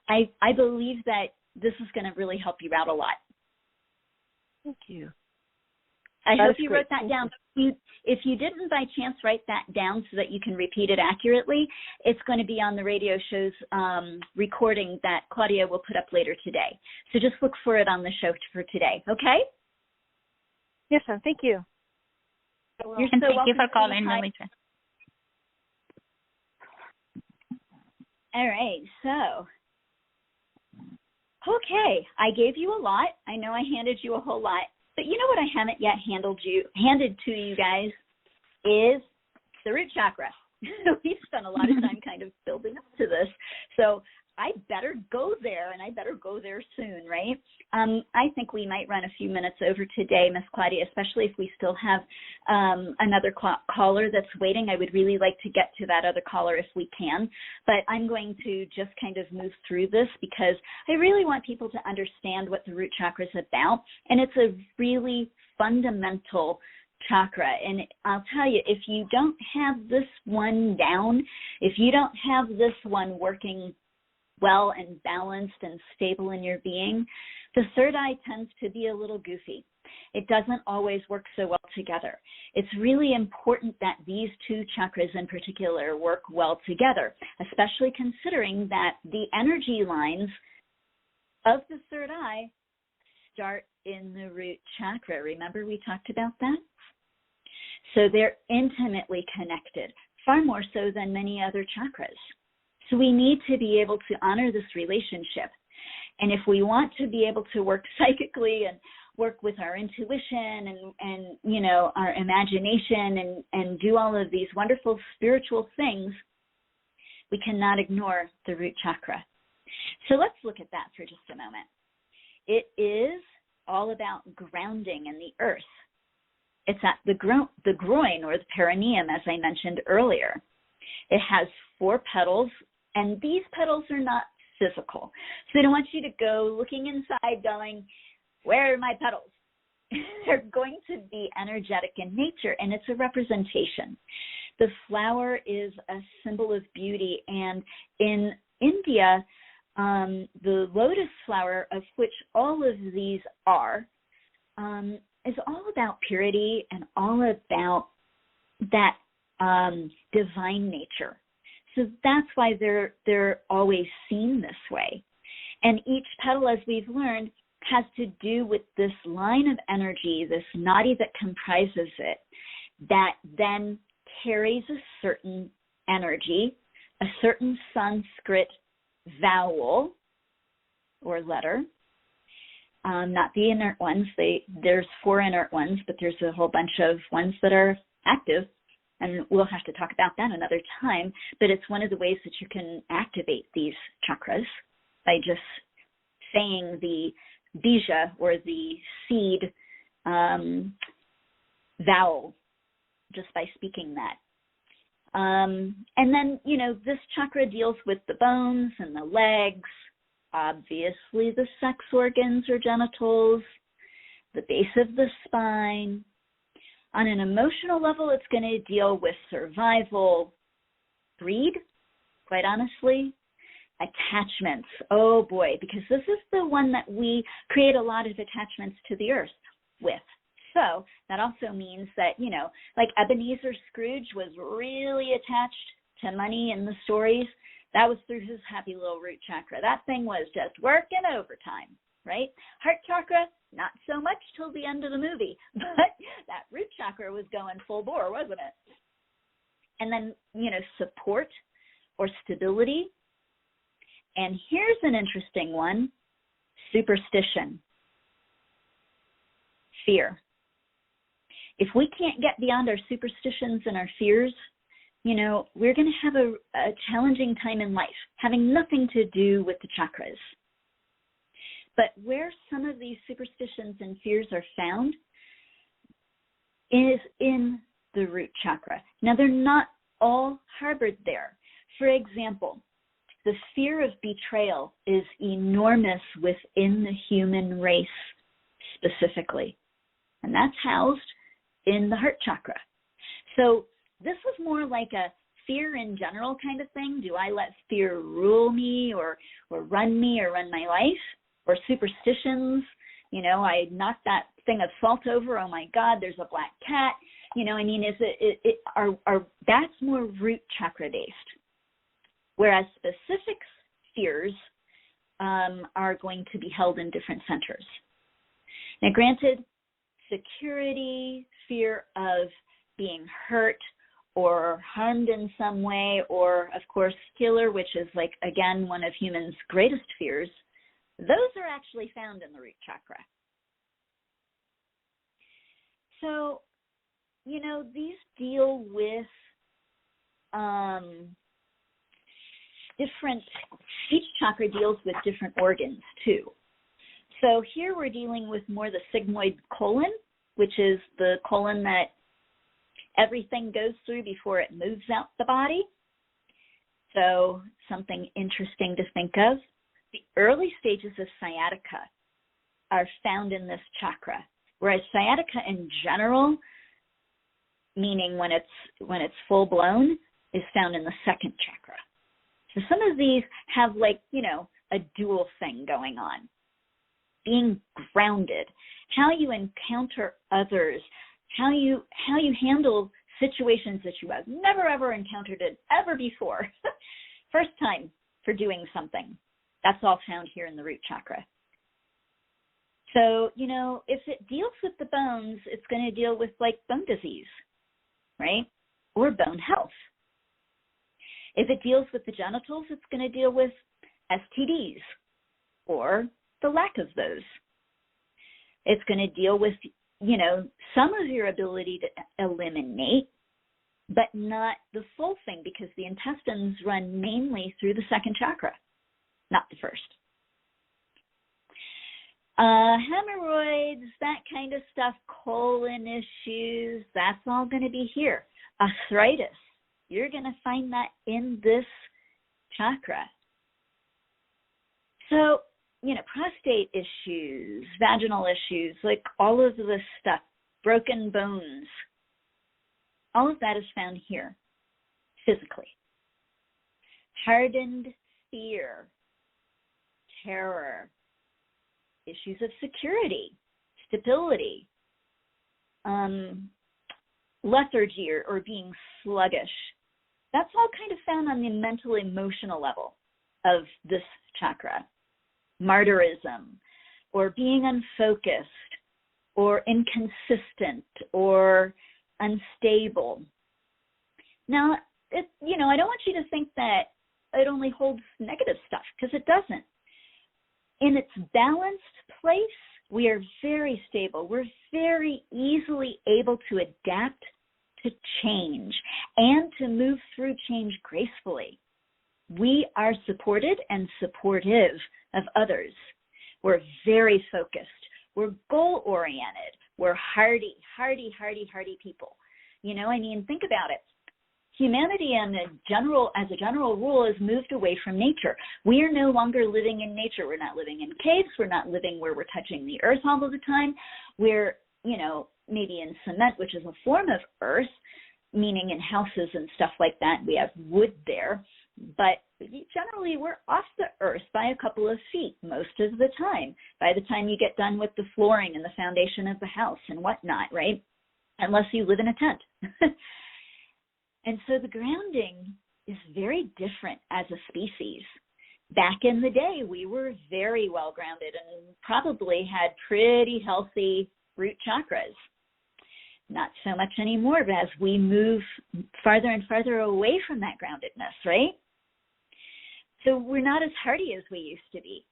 I believe that this is going to really help you out a lot. Thank you. I hope you wrote that down. If you didn't by chance write that down so that you can repeat it accurately, it's going to be on the radio show's recording that Claudia will put up later today. So just look for it on the show for today, okay? Yes, ma'am. Thank you. You're so welcome. Thank you for calling, Melissa. All right, so, okay, I gave you a lot. I know I handed you a whole lot. But you know what I haven't yet handed to you guys is the root chakra. We've spent a lot of time kind of building up to this. So I better go there, and I better go there soon, right? I think we might run a few minutes over today, Miss Claudia, especially if we still have another caller that's waiting. I would really like to get to that other caller if we can. But I'm going to just kind of move through this because I really want people to understand what the root chakra is about. And it's a really fundamental chakra. And I'll tell you, if you don't have this one down, if you don't have this one working well and balanced and stable in your being, the third eye tends to be a little goofy. It doesn't always work so well together. It's really important that these two chakras in particular work well together, especially considering that the energy lines of the third eye start in the root chakra. Remember we talked about that? So they're intimately connected, far more so than many other chakras. So we need to be able to honor this relationship. And if we want to be able to work psychically and work with our intuition and our imagination and do all of these wonderful spiritual things, we cannot ignore the root chakra. So let's look at that for just a moment. It is all about grounding in the earth. It's at the groin or the perineum, as I mentioned earlier. It has 4 petals, and these petals are not physical. So I don't want you to go looking inside going, where are my petals? They're going to be energetic in nature, and it's a representation. The flower is a symbol of beauty, and in India, the lotus flower, of which all of these are, is all about purity and all about that divine nature. So that's why they're always seen this way. And each petal, as we've learned, has to do with this line of energy, this nadi that comprises it, that then carries a certain energy, a certain Sanskrit vowel or letter, not the inert ones. There's 4 inert ones, but there's a whole bunch of ones that are active, and we'll have to talk about that another time. But it's one of the ways that you can activate these chakras by just saying the bija or the seed vowel, just by speaking that. And then, this chakra deals with the bones and the legs, obviously the sex organs or genitals, the base of the spine. On an emotional level, it's going to deal with survival, greed, quite honestly, attachments. Oh boy, because this is the one that we create a lot of attachments to the earth with. So that also means that, like Ebenezer Scrooge was really attached to money in the stories. That was through his happy little root chakra. That thing was just working overtime, right? Heart chakra, not so much till the end of the movie, but that root chakra was going full bore, wasn't it? And then, support or stability. And here's an interesting one, superstition, fear. If we can't get beyond our superstitions and our fears, we're going to have a challenging time in life, having nothing to do with the chakras. But where some of these superstitions and fears are found is in the root chakra. Now, they're not all harbored there. For example, the fear of betrayal is enormous within the human race specifically, and that's housed in the heart chakra. So this was more like a fear in general kind of thing. Do I let fear rule me or run me or run my life? Or superstitions, I knocked that thing of salt over. Oh my God, there's a black cat. That's more root chakra based. Whereas specific fears are going to be held in different centers. Now, granted, security, fear of being hurt or harmed in some way, or of course, killer, which is again, one of humans' greatest fears, those are actually found in the root chakra. So, these deal with each chakra deals with different organs too. So here we're dealing with more the sigmoid colon, which is the colon that everything goes through before it moves out the body. So something interesting to think of. The early stages of sciatica are found in this chakra, whereas sciatica in general, meaning when it's full blown, is found in the second chakra. So some of these have a dual thing going on. Being grounded, how you encounter others, how you handle situations that you have never ever encountered it ever before. First time for doing something. That's all found here in the root chakra. So, if it deals with the bones, it's going to deal with bone disease, right? Or bone health. If it deals with the genitals, it's going to deal with STDs or the lack of those. It's going to deal with, some of your ability to eliminate, but not the full thing, because the intestines run mainly through the second chakra, not the first. Hemorrhoids, that kind of stuff, colon issues, that's all going to be here. Arthritis, you're going to find that in this chakra. So, prostate issues, vaginal issues, like all of this stuff, broken bones, all of that is found here physically. Hardened fear, terror, issues of security, stability, lethargy or being sluggish. That's all kind of found on the mental, emotional level of this chakra. Martyrism, or being unfocused, or inconsistent, or unstable. Now, I don't want you to think that it only holds negative stuff, because it doesn't. In its balanced place, we are very stable. We're very easily able to adapt to change and to move through change gracefully. We are supported and supportive of others. We're very focused. We're goal-oriented. We're hardy people. Think about it. Humanity as a general rule has moved away from nature. We are no longer living in nature. We're not living in caves. We're not living where we're touching the earth all of the time. We're, maybe in cement, which is a form of earth, meaning in houses and stuff like that. We have wood there. But generally, we're off the earth by a couple of feet most of the time, by the time you get done with the flooring and the foundation of the house and whatnot, right? Unless you live in a tent. And so the grounding is very different as a species. Back in the day, we were very well grounded and probably had pretty healthy root chakras. Not so much anymore, but as we move farther and farther away from that groundedness, right? So we're not as hardy as we used to be.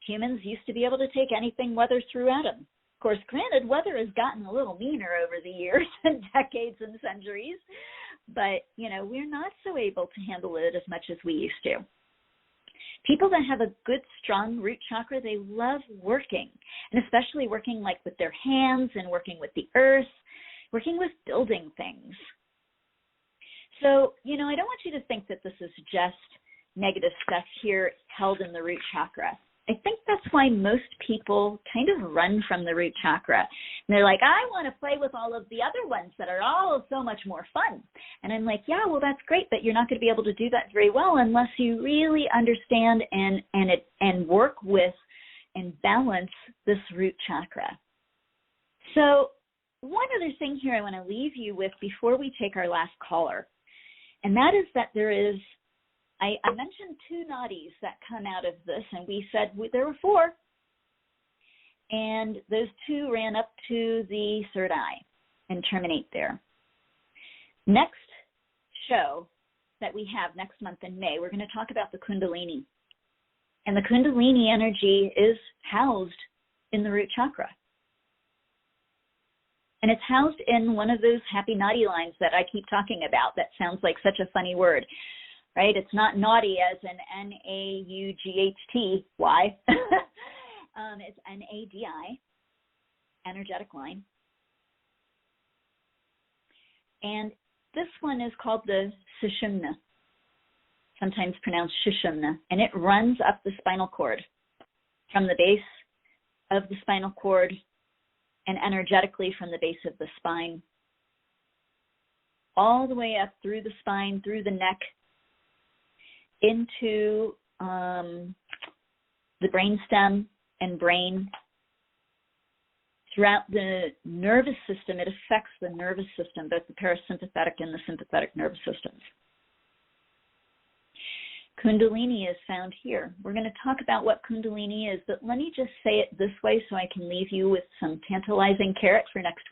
Humans used to be able to take anything weather threw at them. Of course, granted, weather has gotten a little meaner over the years and decades and centuries, but, we're not so able to handle it as much as we used to. People that have a good, strong root chakra, they love working, and especially working like with their hands and working with the earth, working with building things. So, I don't want you to think that this is just negative stuff here held in the root chakra. I think that's why most people kind of run from the root chakra. And they're like, I want to play with all of the other ones that are all so much more fun. And I'm like, yeah, well, that's great, but you're not going to be able to do that very well unless you really understand and work with and balance this root chakra. So one other thing here I want to leave you with before we take our last caller, and that is that there is, I mentioned 2 nadis that come out of this, and we said there were 4. And those 2 ran up to the third eye and terminate there. Next show that we have next month in May, we're going to talk about the Kundalini. And the Kundalini energy is housed in the root chakra. And it's housed in one of those happy naughty lines that I keep talking about that sounds like such a funny word. Right? It's not naughty as in N-A-U-G-H-T-Y. It's N-A-D-I, energetic line. And this one is called the Sushumna, sometimes pronounced Shushumna, and it runs up the spinal cord from the base of the spinal cord and energetically from the base of the spine, all the way up through the spine, through the neck, into the brainstem and brain. Throughout the nervous system, it affects the nervous system, both the parasympathetic and the sympathetic nervous systems. Kundalini is found here. We're going to talk about what Kundalini is, but let me just say it this way so I can leave you with some tantalizing carrot for next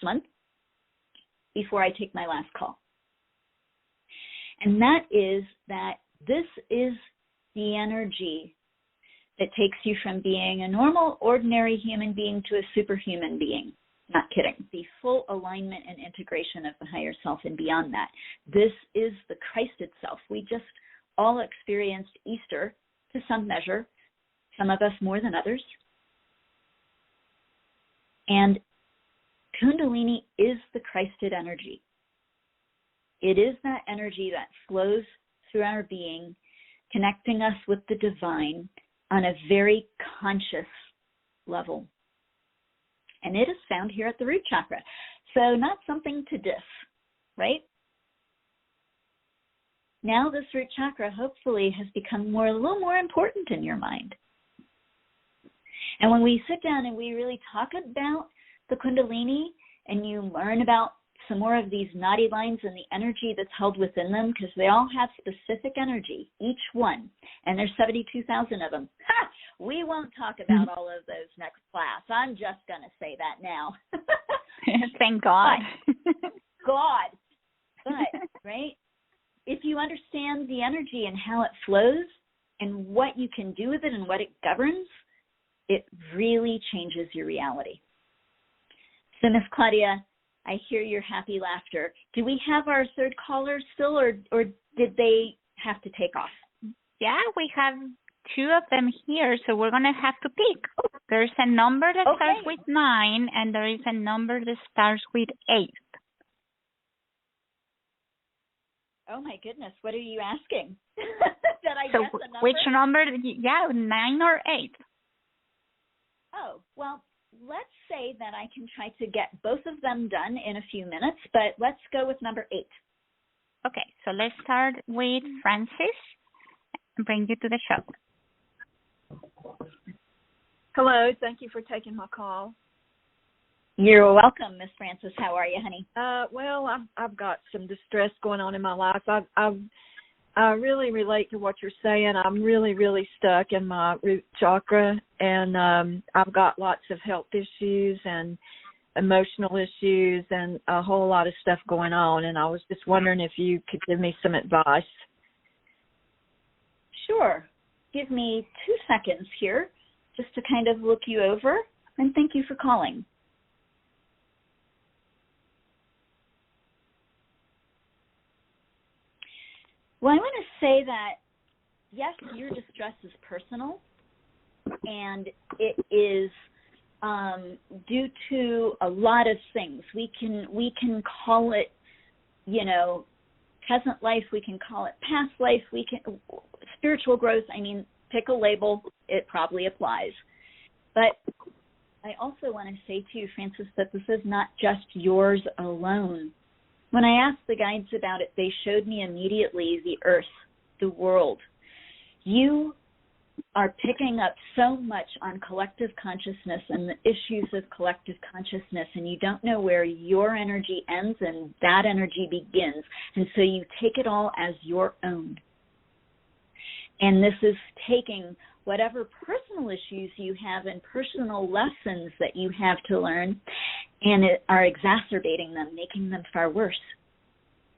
month, before I take my last call. And that is that this is the energy It takes you from being a normal, ordinary human being to a superhuman being. Not kidding. The full alignment and integration of the higher self and beyond that. This is the Christ itself. We just all experienced Easter to some measure, some of us more than others. And Kundalini is the Christed energy. It is that energy that flows through our being, connecting us with the divine on a very conscious level. And it is found here at the root chakra. So not something to diss, right? Now this root chakra hopefully has become a little more important in your mind. And when we sit down and we really talk about the Kundalini and you learn about some more of these knotty lines and the energy that's held within them, because they all have specific energy, each one, and there's 72,000 of them. Ha! We won't talk about all of those next class. I'm just going to say that now. Thank God. But, right, if you understand the energy and how it flows and what you can do with it and what it governs, it really changes your reality. So, Miss Claudia, I hear your happy laughter. Do we have our third caller still, or did they have to take off? Yeah, we have two of them here, so we're going to have to pick. There's a number that starts with 9, and there is a number that starts with 8. Oh, my goodness. What are you asking? Did I guess a number? Which number? Yeah, 9 or 8? Oh, well, let's say that I can try to get both of them done in a few minutes, but let's go with number 8. Okay, so let's start with Francis and bring you to the show. Hello, thank you for taking my call. You're welcome, Miss Francis. How are you, honey? Well, I've got some distress going on in my life. I really relate to what you're saying. I'm really, really stuck in my root chakra, and I've got lots of health issues and emotional issues and a whole lot of stuff going on, and I was just wondering if you could give me some advice. Sure. Give me 2 seconds here just to kind of look you over, and thank you for calling. Well, I want to say that, yes, your distress is personal, and it is due to a lot of things. We can call it, present life. We can call it past life. We can spiritual growth. I mean, pick a label. It probably applies. But I also want to say to you, Francis, that this is not just yours alone. When I asked the guides about it, they showed me immediately the earth, the world. You are picking up so much on collective consciousness and the issues of collective consciousness, and you don't know where your energy ends and that energy begins. And so you take it all as your own. And this is taking whatever personal issues you have and personal lessons that you have to learn and are exacerbating them, making them far worse,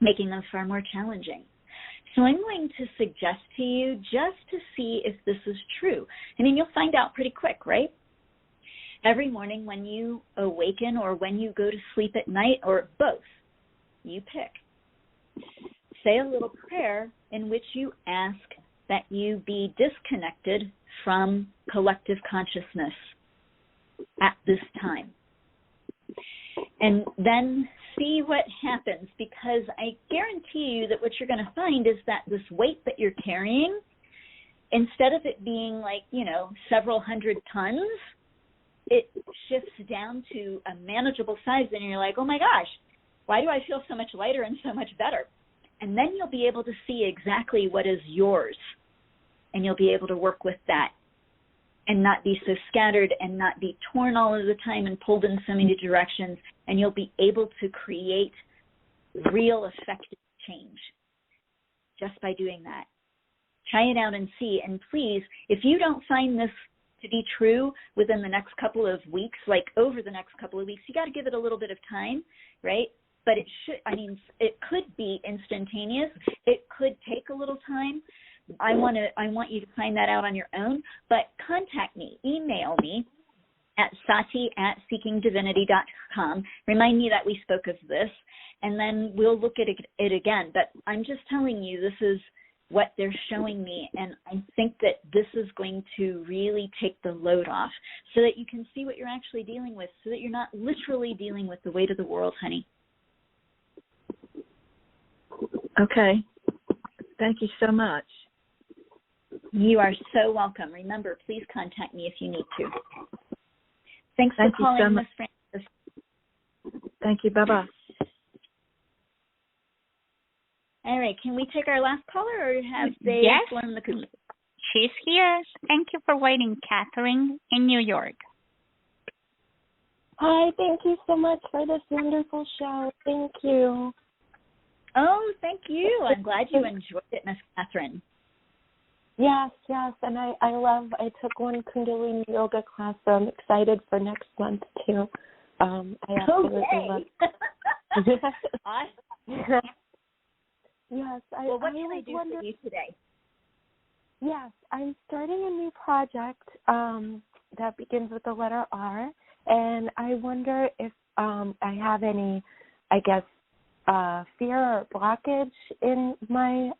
making them far more challenging. So I'm going to suggest to you just to see if this is true. I mean, you'll find out pretty quick, right? Every morning when you awaken or when you go to sleep at night or both, you pick. Say a little prayer in which you ask that you be disconnected from collective consciousness at this time. And then see what happens, because I guarantee you that what you're going to find is that this weight that you're carrying, instead of it being like, several hundred tons, it shifts down to a manageable size, and you're like, oh my gosh, why do I feel so much lighter and so much better? And then you'll be able to see exactly what is yours, and you'll be able to work with that and not be so scattered and not be torn all of the time and pulled in so many directions, and you'll be able to create real effective change just by doing that. Try it out and see, and please, if you don't find this to be true within the next couple of weeks, like over the next couple of weeks, you got to give it a little bit of time, right? But it could be instantaneous. It could take a little time. I want you to find that out on your own, but contact me, email me at sati@seekingdivinity.com. Remind me that we spoke of this, and then we'll look at it again. But I'm just telling you, this is what they're showing me, and I think that this is going to really take the load off so that you can see what you're actually dealing with, so that you're not literally dealing with the weight of the world, honey. Okay. Thank you so much. You are so welcome. Remember, please contact me if you need to. Thanks for calling, Miss Francis. Thank you. Bye-bye. All right. Can we take our last caller, or have they blown the coop? She's here. Thank you for waiting, Catherine in New York. Hi. Thank you so much for this wonderful show. Thank you. Oh, thank you. I'm glad you enjoyed it, Miss Catherine. Yes, and I took one Kundalini yoga class, so I'm excited for next month too. I absolutely love it. Awesome. Yes. Well, what can I do for you today? Yes, I'm starting a new project that begins with the letter R, and I wonder if I have any, fear or blockage in my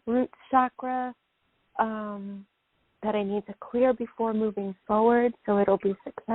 root chakra that I need to clear before moving forward, so it'll be successful.